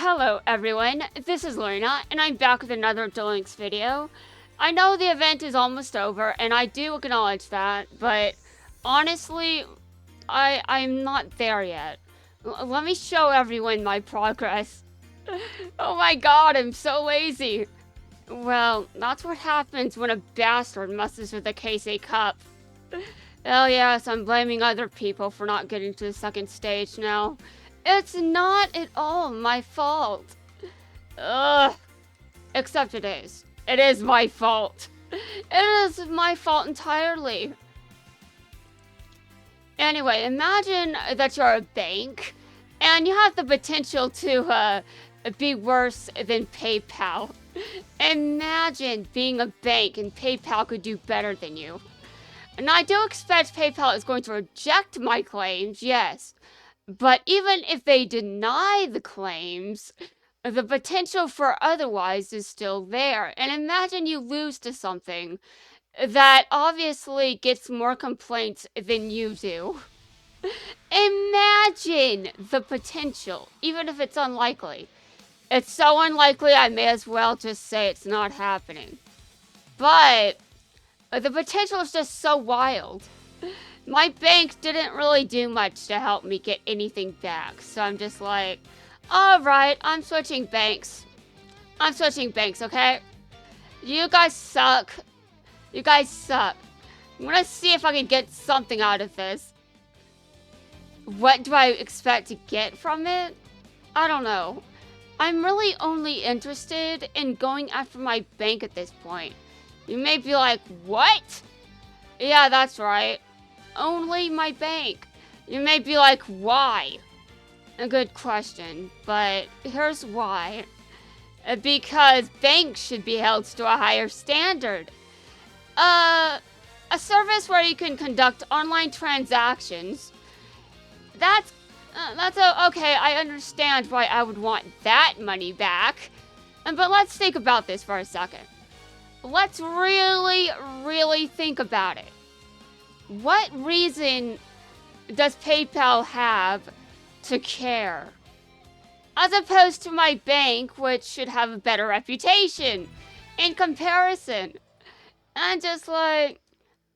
Hello everyone, this is Luna, and I'm back with another Duel Links video. I know the event is almost over, and I do acknowledge that, but honestly, I'm not there yet. Let me show everyone my progress. Oh my god, I'm so lazy. Well, that's what happens when a bastard messes with the KC Cup. Oh yes, I'm blaming other people for not getting to the second stage now. It's not at all my fault. Ugh. Except it is. It is my fault. It is my fault entirely. Anyway, imagine that you're a bank and you have the potential to be worse than PayPal. Imagine being a bank and PayPal could do better than you. And I do expect PayPal is going to reject my claims, yes. But even if they deny the claims, the potential for otherwise is still there. And imagine you lose to something that obviously gets more complaints than you do. Imagine the potential, even if it's unlikely. It's so unlikely I may as well just say it's not happening. But the potential is just so wild. My bank didn't really do much to help me get anything back, so I'm just like, alright, I'm switching banks. I'm switching banks, okay? You guys suck. You guys suck. I'm gonna see if I can get something out of this. What do I expect to get from it? I don't know. I'm really only interested in going after my bank at this point. You may be like, what? Yeah, that's right. Only my bank. You may be like, why? A good question, but here's why. Because banks should be held to a higher standard. A service where you can conduct online transactions. That's okay, I understand why I would want that money back. But let's think about this for a second. Let's really think about it. What reason does PayPal have to care? As opposed to my bank, which should have a better reputation in comparison. And just like,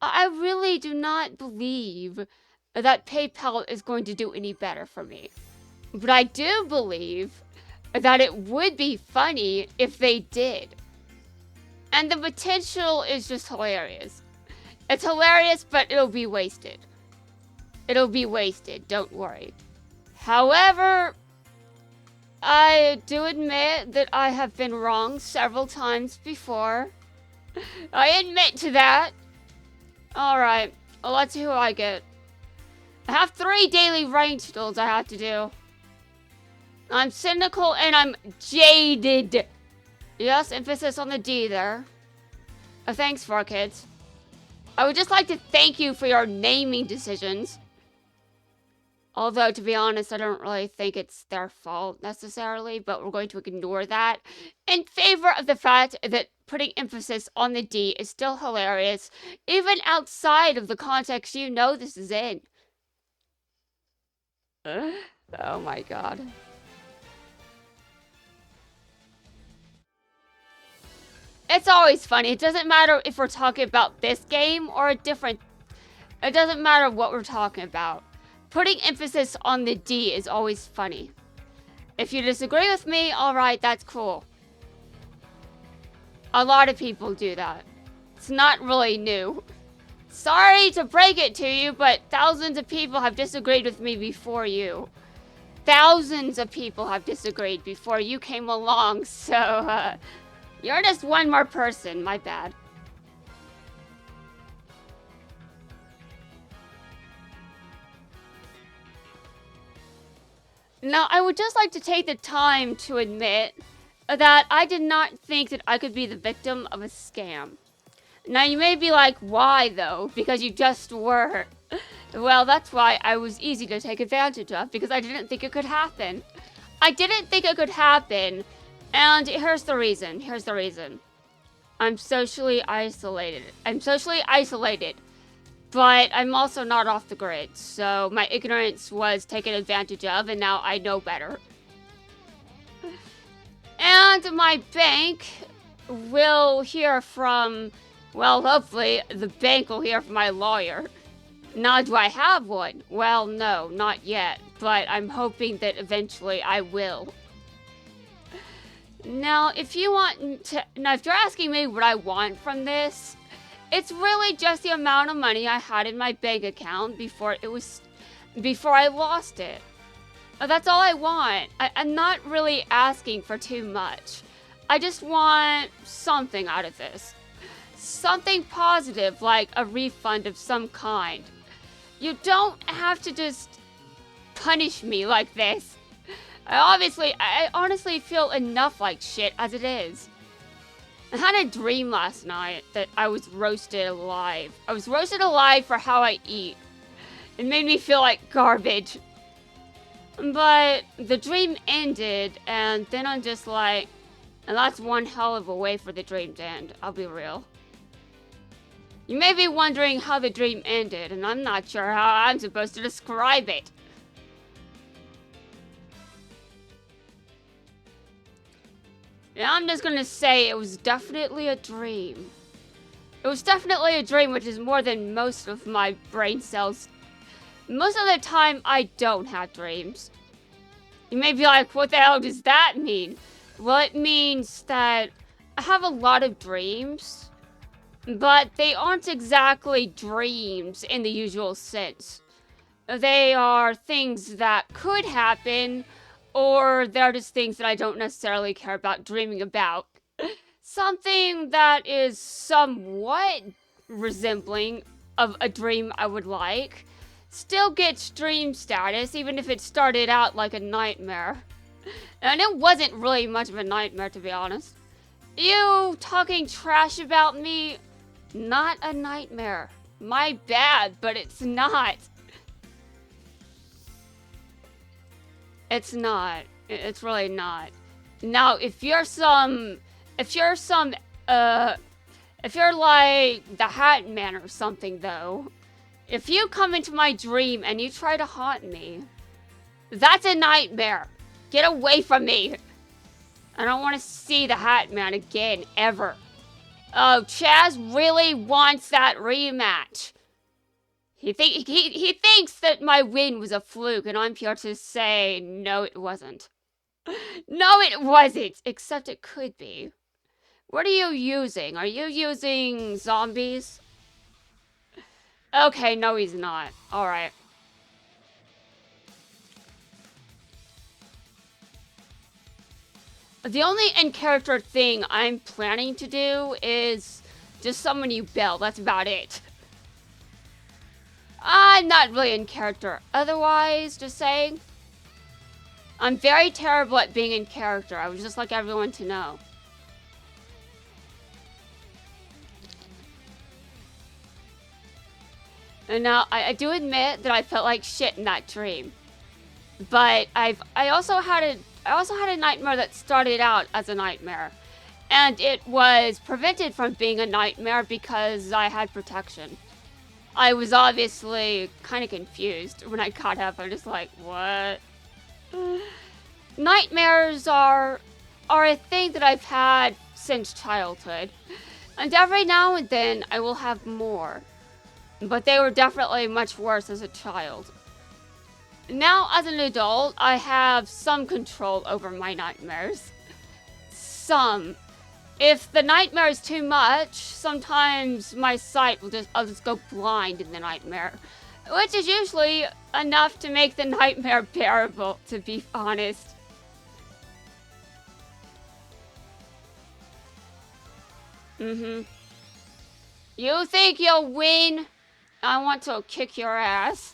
I really do not believe that PayPal is going to do any better for me. But I do believe that it would be funny if they did. And the potential is just hilarious. It's hilarious, but it'll be wasted. It'll be wasted, don't worry. However, I do admit that I have been wrong several times before. I admit to that. Alright, well, let's see who I get. I have 3 daily ranked duels I have to do. I'm cynical and I'm jaded. Yes, emphasis on the D there. Thanks, 4Kids. I would just like to thank you for your naming decisions. Although, to be honest, I don't really think it's their fault necessarily, but we're going to ignore that in favor of the fact that putting emphasis on the D is still hilarious, even outside of the context you know this is in. Oh my god. It's always funny. It doesn't matter if we're talking about this game or a different... It doesn't matter what we're talking about. Putting emphasis on the D is always funny. If you disagree with me, alright, that's cool. A lot of people do that. It's not really new. Sorry to break it to you, but thousands of people have disagreed with me before you. Thousands of people have disagreed before you came along, so, you're just one more person, my bad. Now, I would just like to take the time to admit that I did not think that I could be the victim of a scam. Now, you may be like, why though? Because you just were. Well, that's why I was easy to take advantage of, because I didn't think it could happen. I didn't think it could happen. And here's the reason. Here's the reason. I'm socially isolated. But I'm also not off the grid. So my ignorance was taken advantage of, and now I know better. And my bank will hear from, well, hopefully the bank will hear from my lawyer. Now, do I have one? Well, no, not yet, but I'm hoping that eventually I will. Now, if you want to, now if you're asking me what I want from this, it's really just the amount of money I had in my bank account before I lost it. That's all I want. I'm not really asking for too much. I just want something out of this. Something positive, like a refund of some kind. You don't have to just punish me like this. I honestly feel enough like shit as it is. I had a dream last night that I was roasted alive. I was roasted alive for how I eat. It made me feel like garbage. But the dream ended, and then I'm just like, and that's one hell of a way for the dream to end, I'll be real. You may be wondering how the dream ended, and I'm not sure how I'm supposed to describe it. Yeah, I'm just gonna say it was definitely a dream. It was definitely a dream, which is more than most of my brain cells. Most of the time, I don't have dreams. You may be like, what the hell does that mean? Well, it means that I have a lot of dreams, but they aren't exactly dreams in the usual sense. They are things that could happen, or they're just things that I don't necessarily care about dreaming about. Something that is somewhat resembling of a dream I would like still gets dream status, even if it started out like a nightmare. And it wasn't really much of a nightmare, to be honest. You talking trash about me? Not a nightmare. My bad, but it's not. It's not. It's really not. Now, if you're like the Hat Man or something, though, if you come into my dream and you try to haunt me, that's a nightmare. Get away from me. I don't want to see the Hat Man again, ever. Oh, Chaz really wants that rematch. He thinks that my win was a fluke, and I'm here to say, no, it wasn't. No, it wasn't, except it could be. What are you using? Are you using zombies? Okay, no, he's not. Alright. The only in-character thing I'm planning to do is just summon you Bell. That's about it. I'm not really in character. Otherwise, just saying, I'm very terrible at being in character. I would just like everyone to know. And now, I do admit that I felt like shit in that dream. But I also had a nightmare that started out as a nightmare. And it was prevented from being a nightmare because I had protection. I was obviously kind of confused when I got up. I'm just like, what? Nightmares are a thing that I've had since childhood. And every now and then I will have more. But they were definitely much worse as a child. Now, as an adult, I have some control over my nightmares. Some. If the nightmare is too much, sometimes my sight I'll just go blind in the nightmare. Which is usually enough to make the nightmare bearable, to be honest. You think you'll win? I want to kick your ass.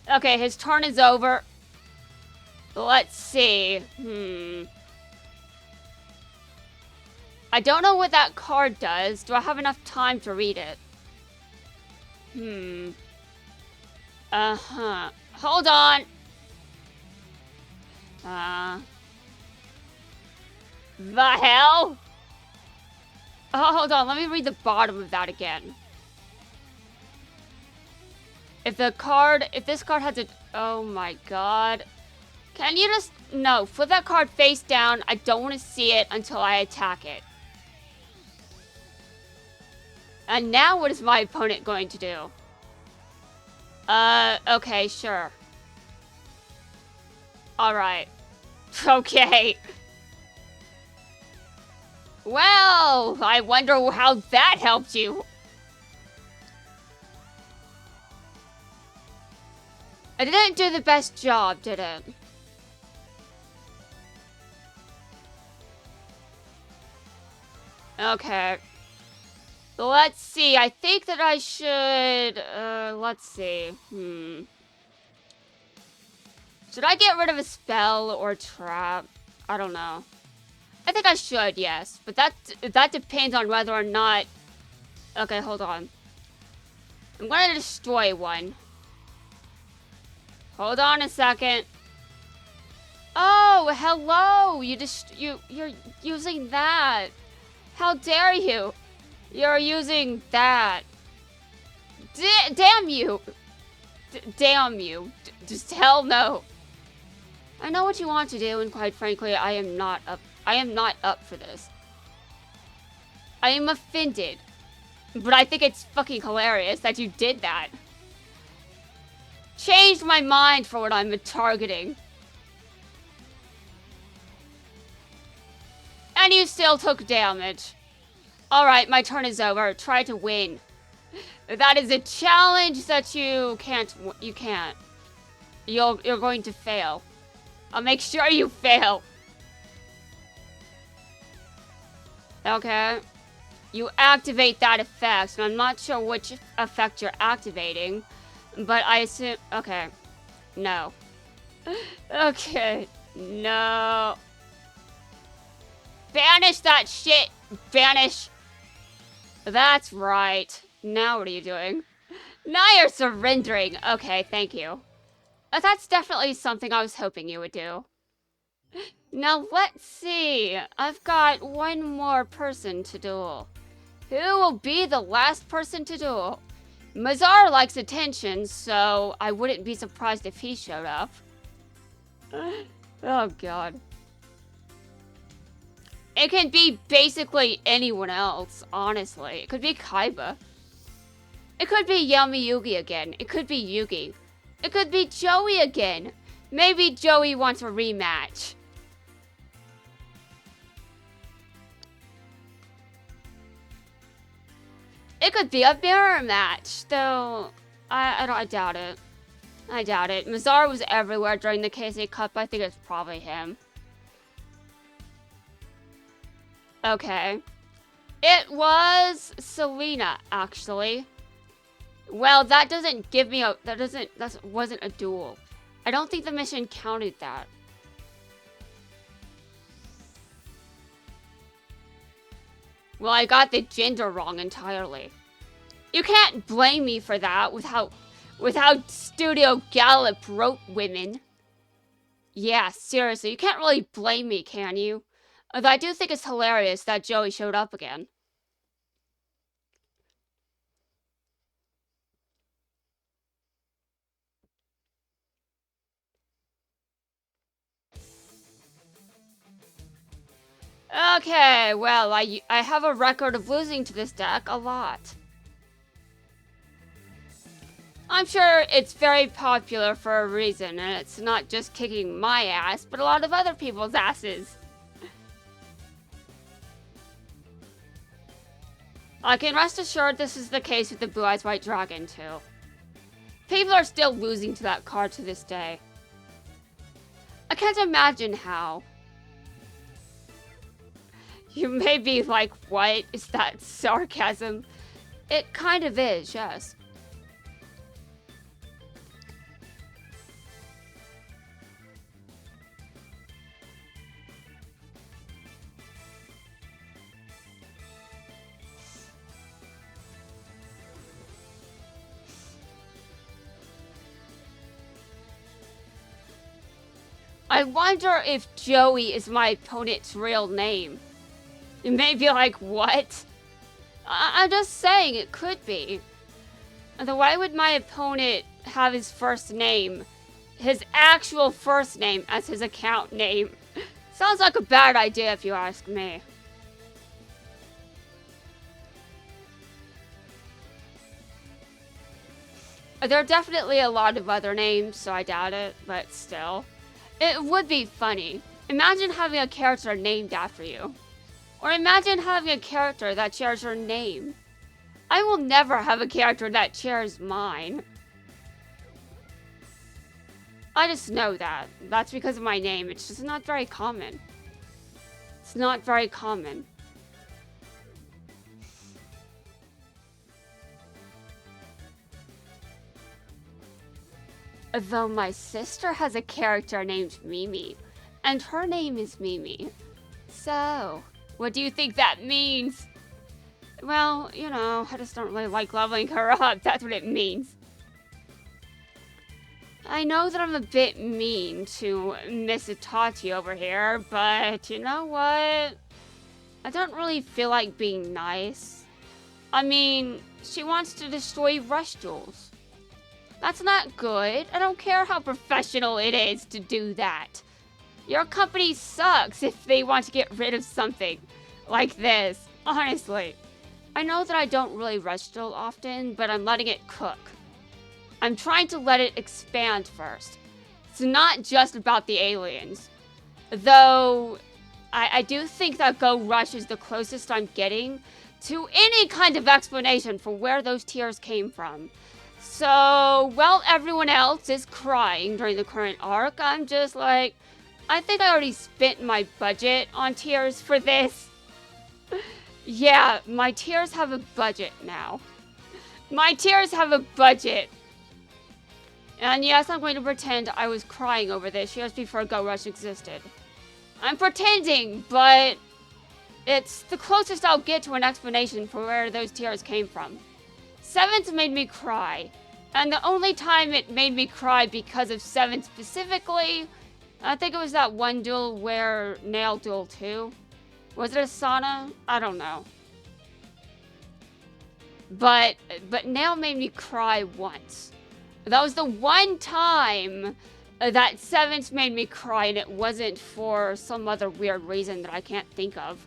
Okay, his turn is over. Let's see. I don't know what that card does. Do I have enough time to read it? Hold on. The hell? Oh, hold on. Let me read the bottom of that again. If this card has a... Oh my god. Can you just... No, flip that card face down. I don't want to see it until I attack it. And now what is my opponent going to do? Okay, sure. Alright. Okay. Well, I wonder how that helped you. I didn't do the best job, did it? Okay. Let's see. I think that I should... let's see. Should I get rid of a spell or trap? I don't know. I think I should, yes. But that depends on whether or not... Okay, hold on. I'm gonna destroy one. Hold on a second. Oh, hello! You're using that. How dare you? You're using that. Damn you! Damn you. Just hell no. I know what you want to do, and quite frankly, I am not up for this. I am offended. But I think it's fucking hilarious that you did that. Changed my mind for what I'm targeting. And you still took damage. Alright, my turn is over. Try to win. That is a challenge that you can't. You're going to fail. I'll make sure you fail. Okay. You activate that effect, and I'm not sure which effect you're activating, but I assume... Okay. No. Okay. No. Banish that shit. Banish. That's right. Now what are you doing? Now you're surrendering. Okay, thank you. That's definitely something I was hoping you would do. Now let's see. I've got one more person to duel. Who will be the last person to duel? Mazar likes attention, so I wouldn't be surprised if he showed up. Oh god. It can be basically anyone else, honestly. It could be Kaiba. It could be Yami Yugi again. It could be Yugi. It could be Joey again. Maybe Joey wants a rematch. It could be a mirror match, though I doubt it. I doubt it. Mazar was everywhere during the KC Cup. I think it's probably him. Okay. It was Selena, actually. Well, that doesn't give me a... That wasn't a duel. I don't think the mission counted that. Well, I got the gender wrong entirely. You can't blame me for that with how Studio Gallop wrote women. Yeah, seriously, you can't really blame me, can you? Although I do think it's hilarious that Joey showed up again. Okay, well, I have a record of losing to this deck a lot. I'm sure it's very popular for a reason, and it's not just kicking my ass, but a lot of other people's asses. I can rest assured this is the case with the Blue Eyes White Dragon, too. People are still losing to that card to this day. I can't imagine how. You may be like, what? Is that sarcasm? It kind of is, yes. I wonder if Joey is my opponent's real name. It may be like, what? I'm just saying it could be. Although why would my opponent have his first name, his actual first name, as his account name? Sounds like a bad idea if you ask me. There are definitely a lot of other names, so I doubt it, but still. It would be funny. Imagine having a character named after you. Or imagine having a character that shares your name. I will never have a character that shares mine. I just know that. That's because of my name. It's just not very common. It's not very common. Though my sister has a character named Mimi, and her name is Mimi. So, what do you think that means? Well, you know, I just don't really like leveling her up. That's what it means. I know that I'm a bit mean to Miss Itachi over here, but you know what? I don't really feel like being nice. I mean, she wants to destroy Rush Jewels. That's not good. I don't care how professional it is to do that. Your company sucks if they want to get rid of something like this, honestly. I know that I don't really rush Jewel often, but I'm letting it cook. I'm trying to let it expand first. It's not just about the aliens. Though, I do think that Go Rush is the closest I'm getting to any kind of explanation for where those tears came from. So, while everyone else is crying during the current arc, I'm just like, I think I already spent my budget on tears for this. Yeah, my tears have a budget now. My tears have a budget. And yes, I'm going to pretend I was crying over this years before Go Rush existed. I'm pretending, but it's the closest I'll get to an explanation for where those tears came from. Seventh made me cry. And the only time it made me cry because of Seventh specifically, I think it was that one duel where Nail Duel 2. Was it Asana? I don't know. But Nail made me cry once. That was the one time that Seventh made me cry, and it wasn't for some other weird reason that I can't think of.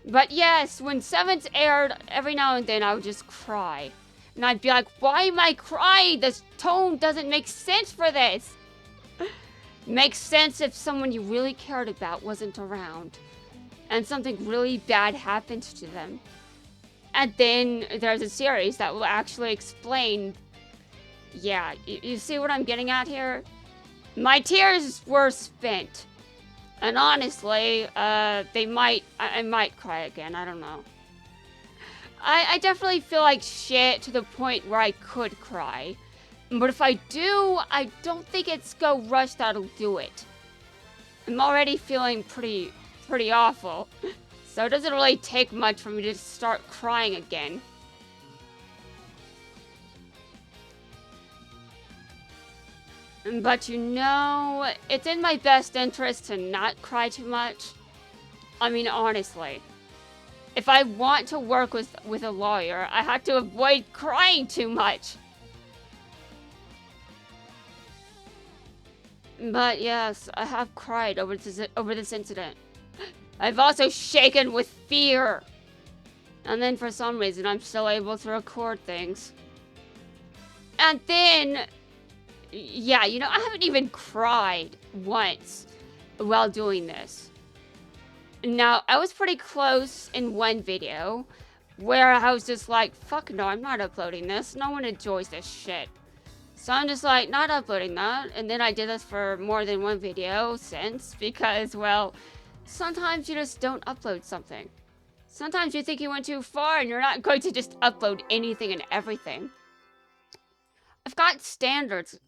But yes, when Seventh aired, every now and then I would just cry. And I'd be like, why am I crying? This tone doesn't make sense for this. Makes sense if someone you really cared about wasn't around. And something really bad happened to them. And then there's a series that will actually explain. Yeah, you see what I'm getting at here? My tears were spent. And honestly, I might cry again, I don't know. I definitely feel like shit to the point where I could cry. But if I do, I don't think it's Go Rush that'll do it. I'm already feeling pretty awful. So it doesn't really take much for me to start crying again. But you know, it's in my best interest to not cry too much. I mean, honestly. If I want to work with a lawyer, I have to avoid crying too much. But yes, I have cried over this incident. I've also shaken with fear. And then for some reason, I'm still able to record things. And then, yeah, you know, I haven't even cried once while doing this. Now, I was pretty close in one video where I was just like, fuck no, I'm not uploading this. No one enjoys this shit. So I'm just like, not uploading that. And then I did this for more than one video since because, well, sometimes you just don't upload something. Sometimes you think you went too far and you're not going to just upload anything and everything. I've got standards.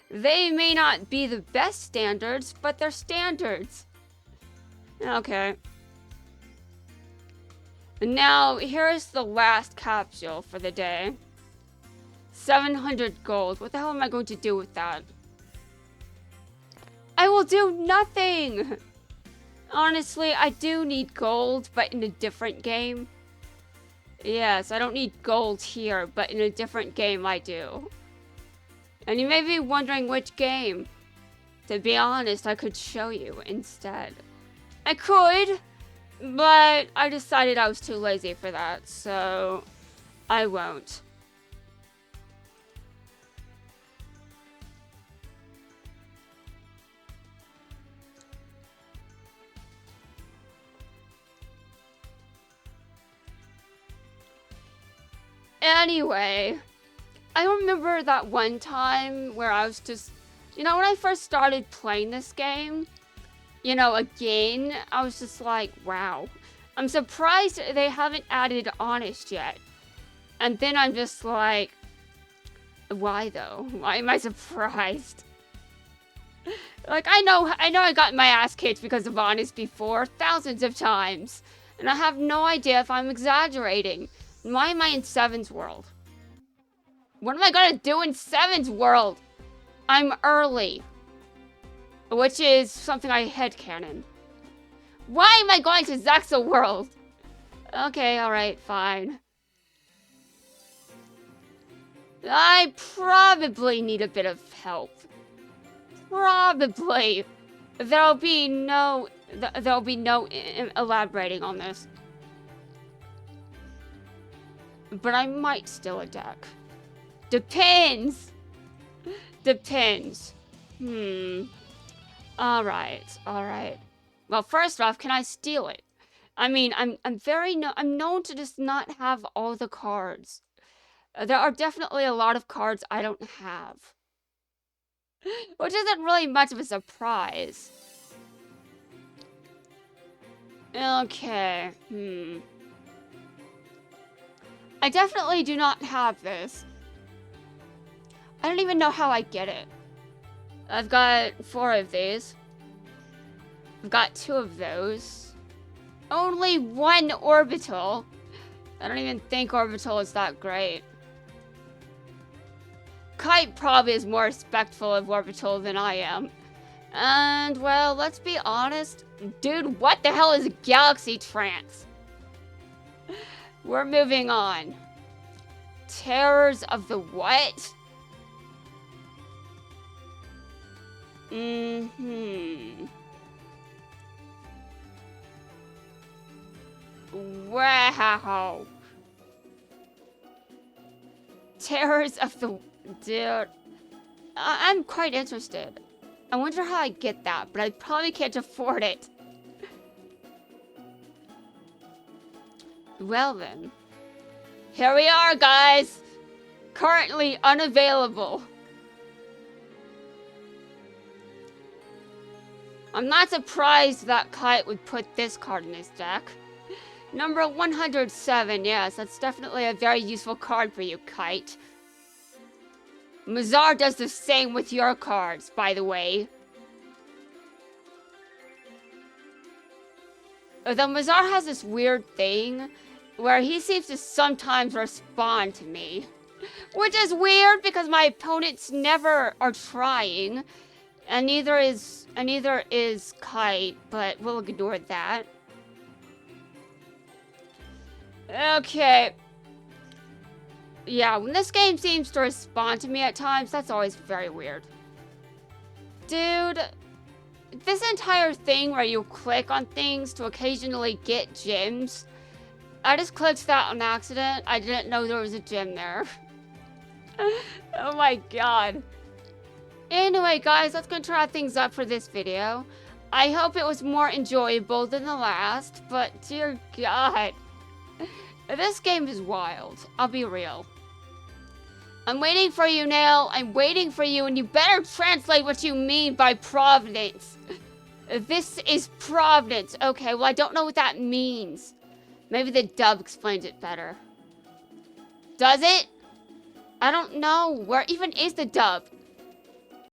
They may not be the best standards, but they're standards. Okay. Now, here's the last capsule for the day. 700 gold. What the hell am I going to do with that? I will do nothing! Honestly, I do need gold, but in a different game. Yes, I don't need gold here, but in a different game I do. And you may be wondering which game. To be honest, I could show you instead. I could, but I decided I was too lazy for that, so I won't. Anyway, I remember that one time where I was just, you know, when I first started playing this game, you know, again, I was just like, wow. I'm surprised they haven't added honest yet. And then I'm just like, why though? Why am I surprised? Like, I know I got my ass kicked because of honest before, thousands of times. And I have no idea if I'm exaggerating. Why am I in Seven's world? What am I gonna do in Seven's world? I'm early. Which is something I headcanon. Why am I going to Zaxa world? Okay, alright, fine. I probably need a bit of help. Probably. There'll be no elaborating on this. But I might steal a deck. Depends. Depends. Alright. Well, first off, can I steal it? I mean, I'm known to just not have all the cards. There are definitely a lot of cards I don't have. Which isn't really much of a surprise. Okay, I definitely do not have this. I don't even know how I get it. I've got 4 of these. I've got 2 of those. Only 1 orbital. I don't even think orbital is that great. Kite probably is more respectful of orbital than I am. And, well, let's be honest. Dude, what the hell is Galaxy Trance? We're moving on. Terrors of the what? Wow. Terrors of the... Dude. I'm quite interested. I wonder how I get that, but I probably can't afford it. Well then. Here we are, guys! Currently unavailable. I'm not surprised that Kite would put this card in his deck. Number 107, yes, that's definitely a very useful card for you, Kite. Mazar does the same with your cards, by the way. Though Mazar has this weird thing where he seems to sometimes respond to me. Which is weird because my opponents never are trying. And neither is Kite, but we'll ignore that. Okay. Yeah, when this game seems to respond to me at times, that's always very weird. Dude, this entire thing where you click on things to occasionally get gems, I just clicked that on accident. I didn't know there was a gem there. Oh my god. Anyway, guys, that's going to wrap things up for this video. I hope it was more enjoyable than the last, but dear god. This game is wild. I'll be real. I'm waiting for you, Nail. I'm waiting for you, and you better translate what you mean by providence. This is providence. Okay, well, I don't know what that means. Maybe the dub explains it better. Does it? I don't know. Where even is the dub?